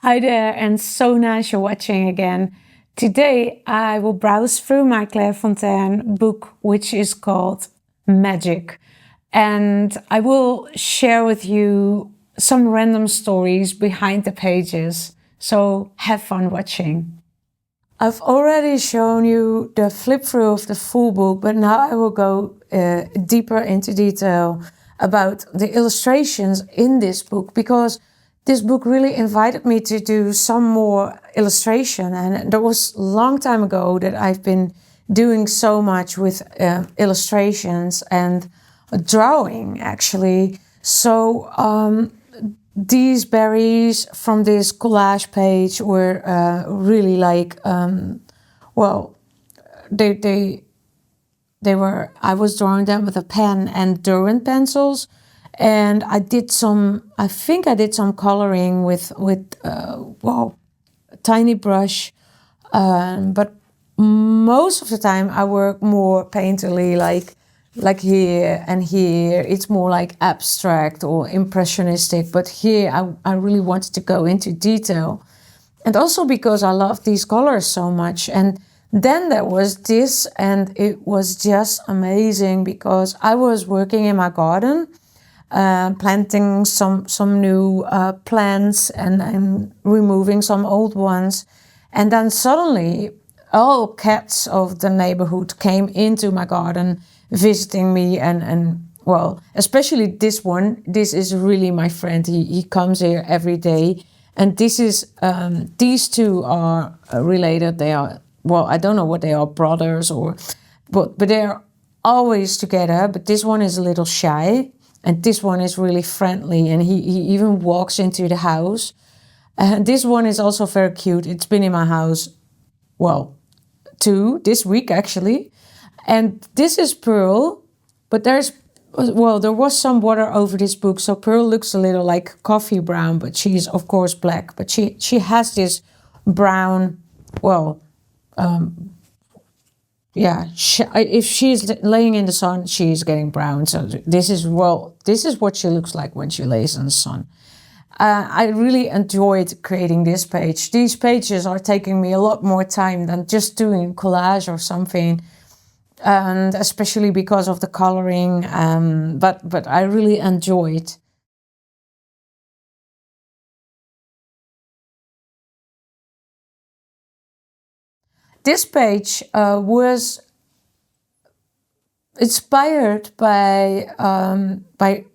Hi there, and so nice you're watching again. Today I will browse through my Clairefontaine book, which is called Magic. And I will share with you some random stories behind the pages. So have fun watching. I've already shown you the flip through of the full book, but now I will go deeper into detail about the illustrations in this book, because this book really invited me to do some more illustration. And there was a long time ago that I've been doing so much with illustrations and drawing, actually. So these berries from this collage page were really like, well, they were, I was drawing them with a pen and Derwent pencils. And I think I did some coloring with well, a tiny brush. But most of the time I work more painterly, like here and here. It's more like abstract or impressionistic. But here I really wanted to go into detail. And also because I love these colors so much. And then there was this, and it was just amazing because I was working in my garden, planting some new plants and removing some old ones. And then suddenly all cats of the neighborhood came into my garden visiting me, and well, especially this one. This is really my friend. He comes here every day. And this is these two are related. They are, well, I don't know what they are, brothers or, but they're always together. But this one is a little shy, and this one is really friendly, and he even walks into the house. And this one is also very cute. It's been in my house, well, this week actually. And this is Pearl, but there was some water over this book, so Pearl looks a little like coffee brown, but she's of course black. But she has this brown, well, yeah. If she's laying in the sun, she's getting brown. So this is what she looks like when she lays in the sun. I really enjoyed creating this page. These pages are taking me a lot more time than just doing collage or something. And especially because of the coloring, but I really enjoyed. This page was inspired by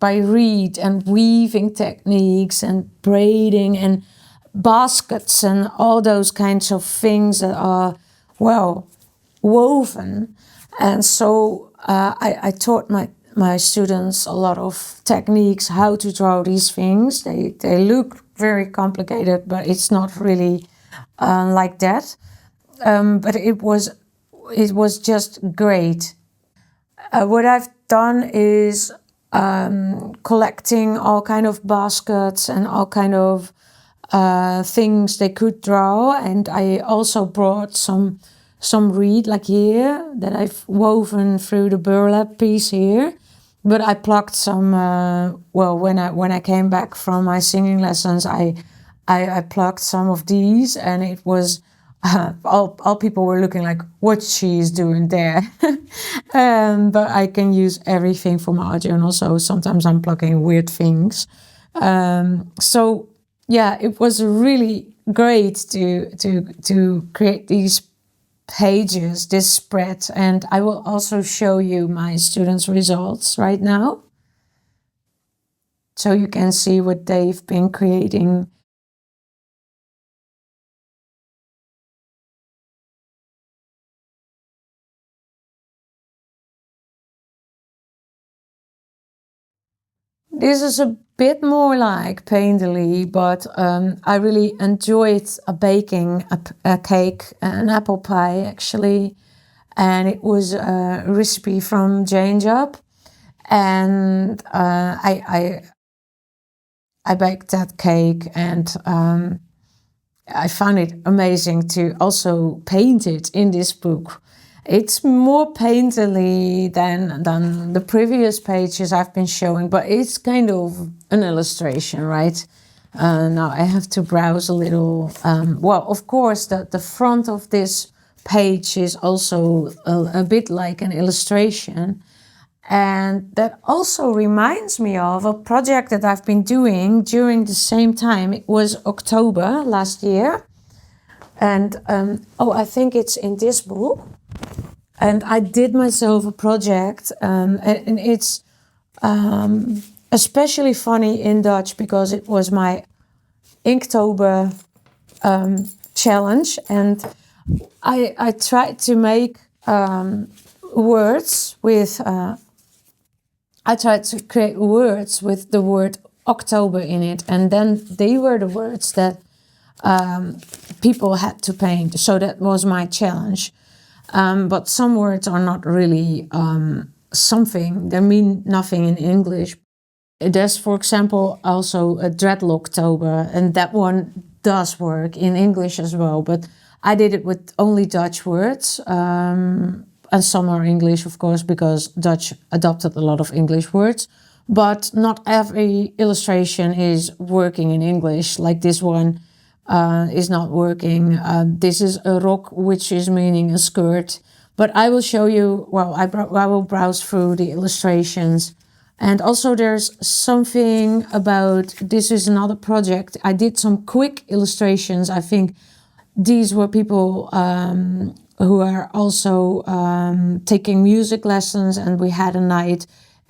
reed and weaving techniques and braiding and baskets and all those kinds of things that are, well, woven. And so I taught my students a lot of techniques, how to draw these things. They look very complicated, but it's not really like that. But it was just great. What I've done is collecting all kind of baskets and all kind of things they could draw, and I also brought some reed, like here, that I've woven through the burlap piece here. But I plucked some. Well, when I came back from my singing lessons, I plucked some of these, and it was. All people were looking like what she's doing there. But I can use everything for my art journal, so sometimes I'm plucking weird things. So yeah, it was really great to create these pages, this spread, and I will also show you my students' results right now, so you can see what they've been creating. This is a bit more like painterly, but I really enjoyed baking a cake, an apple pie actually, and it was a recipe from Jane Job, and I baked that cake, and I found it amazing to also paint it in this book. It's more painterly than the previous pages I've been showing, but it's kind of an illustration, right? Now I have to browse a little. Well, of course, the front of this page is also a bit like an illustration. And that also reminds me of a project that I've been doing during the same time. It was October last year. And I think it's in this book. And I did myself a project, and it's especially funny in Dutch because it was my Inktober challenge, and I tried to make words with. I tried to create words with the word October in it, and then they were the words that people had to paint. So that was my challenge. But some words are not really something. They mean nothing in English. There's, for example, also a dreadlocktober, and that one does work in English as well. But I did it with only Dutch words, and some are English, of course, because Dutch adopted a lot of English words. But not every illustration is working in English, like this one. Is not working. This is a rok, which is meaning a skirt. But I will show you, well, I will browse through the illustrations. And also there's something about, this is another project. I did some quick illustrations. I think these were people who are also taking music lessons, and we had a night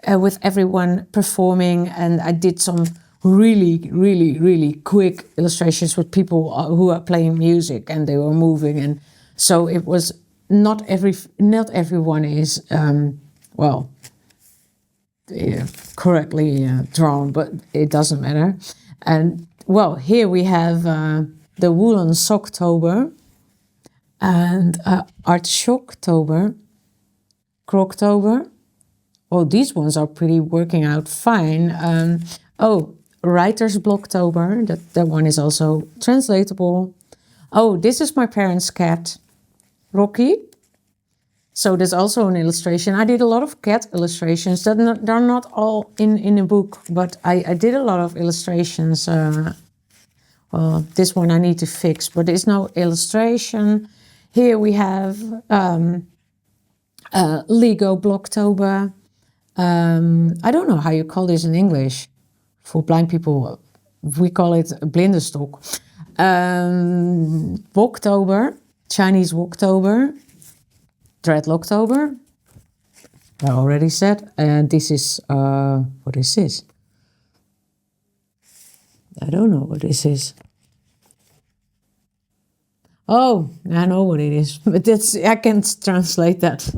with everyone performing, and I did some really quick illustrations with people who are playing music, and they were moving, and so it was not everyone is correctly drawn, but it doesn't matter. And well, here we have the woolen socktober and artichocktober, croctober. Oh, these ones are pretty working out fine. Writer's blocktober, that one is also translatable. Oh, this is my parents' cat, Rocky. So there's also an illustration. I did a lot of cat illustrations. They're not all in a book, but I did a lot of illustrations. Well, this one I need to fix, but there's no illustration. Here we have Lego blocktober. I don't know how you call this in English. For blind people, we call it blindenstok. Woktober, Chinese Woktober, dreadlocktober. I already said. And this is, what is this? I don't know what this is. Oh, I know what it is, but I can't translate that.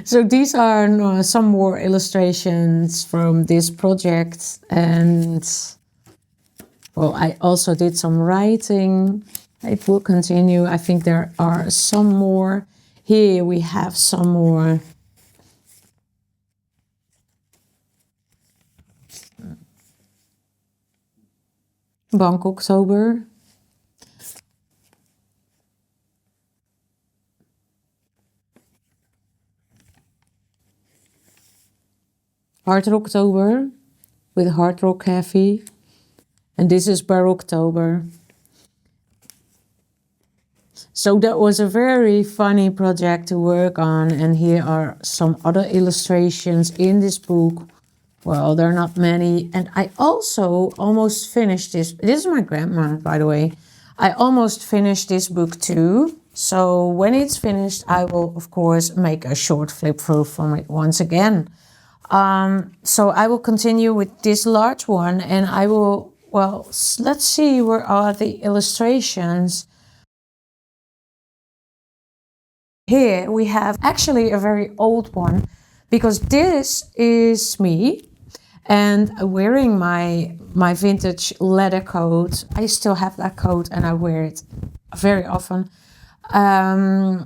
So these are some more illustrations from this project, and well, I also did some writing. It will continue. I think there are some more. Here we have some more. Bangkoktober. Hard Rocktober with hard rock heavy, and this is Baroquetober. So that was a very funny project to work on, and here are some other illustrations in this book. Well, there are not many, and I also almost finished this. This is my grandma, by the way. I almost finished this book too. So when it's finished, I will, of course, make a short flip through from it once again. So I will continue with this large one, and I will, well, let's see, where are the illustrations? Here we have actually a very old one, because this is me and wearing my vintage leather coat. I still have that coat and I wear it very often.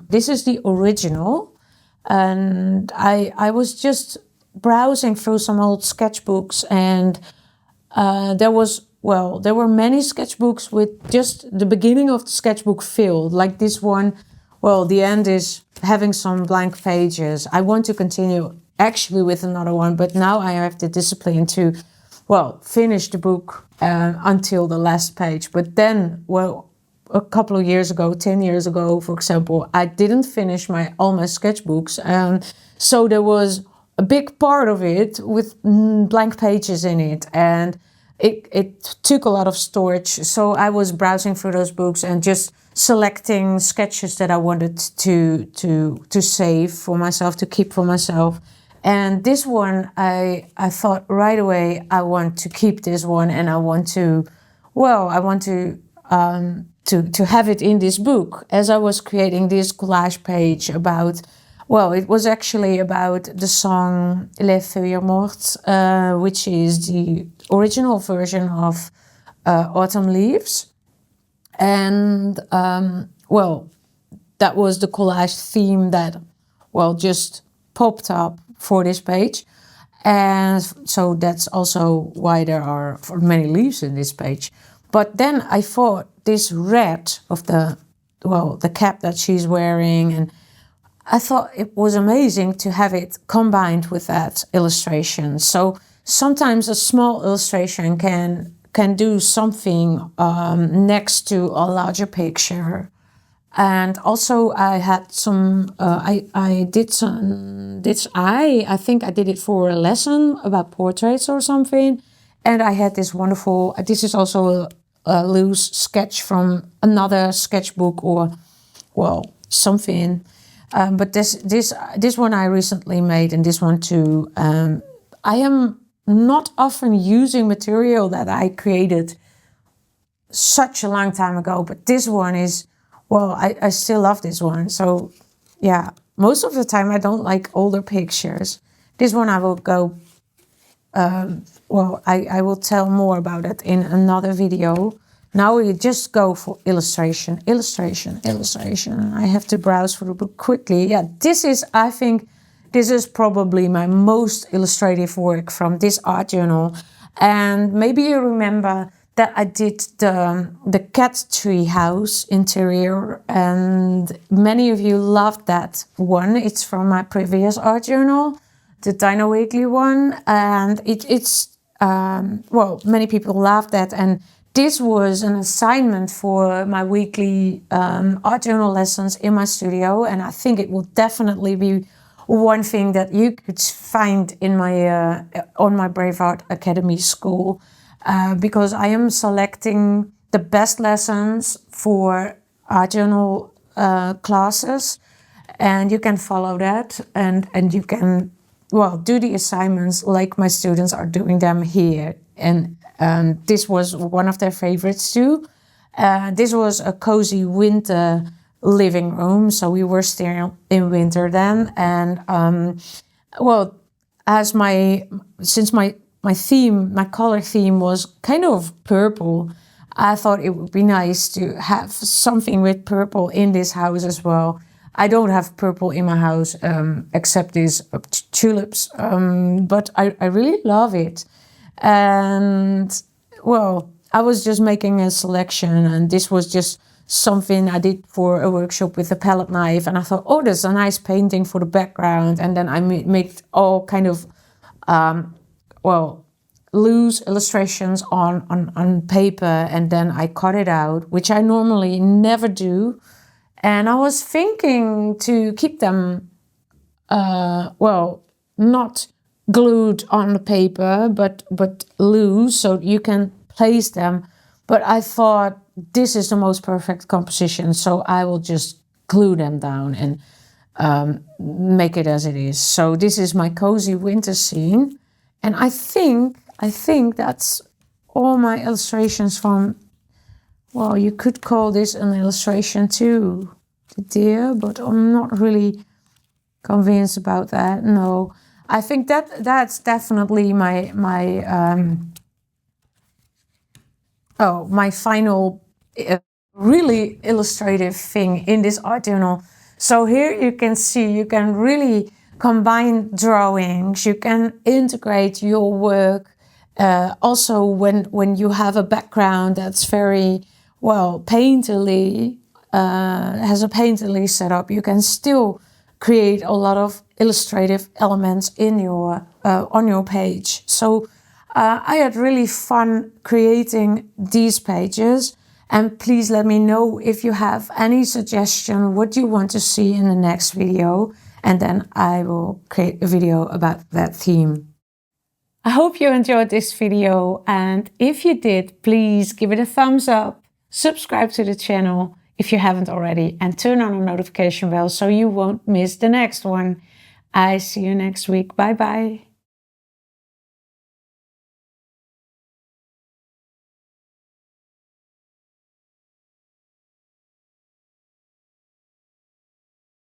This is the original, and I was just browsing through some old sketchbooks, and there were many sketchbooks with just the beginning of the sketchbook filled, like this one. Well, the end is having some blank pages. I want to continue actually with another one, but now I have the discipline to finish the book until the last page. But then, a couple of years ago, 10 years ago, for example, I didn't finish all my sketchbooks. And so there was a big part of it with blank pages in it. And it took a lot of storage. So I was browsing through those books and just selecting sketches that I wanted to save for myself, to keep for myself. And this one, I thought right away, I want to keep this one, and I want to have it in this book. As I was creating this collage page about, it was actually about the song Les Feuilles Mortes, which is the original version of Autumn Leaves. And, that was the collage theme that, just popped up for this page. And so that's also why there are many leaves in this page. But then I thought this red of the cap that she's wearing, and I thought it was amazing to have it combined with that illustration. So sometimes a small illustration can do something next to a larger picture. And also I had some, I think I did it for a lesson about portraits or something. And I had this wonderful, this is also a loose sketch from another sketchbook or, something. But this one I recently made, and this one too. I am not often using material that I created such a long time ago, but this one is, I still love this one. So yeah, most of the time I don't like older pictures. This one I will go, I will tell more about it in another video. Now we just go for illustration. I have to browse for the book quickly. Yeah, I think this is probably my most illustrative work from this art journal. And maybe you remember that I did the cat tree house interior, and many of you loved that one. It's from my previous art journal, the Dino Weekly one, and it's many people loved that. And this was an assignment for my weekly art journal lessons in my studio, and I think it will definitely be one thing that you could find in my on my Brave Art Academy school, because I am selecting the best lessons for art journal classes, and you can follow that, and you can do the assignments like my students are doing them here. And this was one of their favorites too. This was a cozy winter living room, so we were still in winter then. And since my theme, my color theme was kind of purple, I thought it would be nice to have something with purple in this house as well. I don't have purple in my house except these tulips, but I really love it. And I was just making a selection, and this was just something I did for a workshop with a palette knife, and I thought, there's a nice painting for the background. And then I made all kind of loose illustrations on paper, and then I cut it out, which I normally never do. And I was thinking to keep them not glued on the paper, but loose, so you can place them. But I thought this is the most perfect composition, so I will just glue them down and make it as it is. So this is my cozy winter scene, and I think that's all my illustrations from. You could call this an illustration too, the deer, but I'm not really convinced about that. No, I think that's definitely my final really illustrative thing in this art journal. So here you can see, you can really combine drawings, you can integrate your work. Also, when you have a background that's very painterly, has a painterly setup, you can still create a lot of illustrative elements in your on your page. So I had really fun creating these pages. And please let me know if you have any suggestion what you want to see in the next video. And then I will create a video about that theme. I hope you enjoyed this video. And if you did, please give it a thumbs up. Subscribe to the channel if you haven't already. And turn on the notification bell so you won't miss the next one. I see you next week. Bye bye.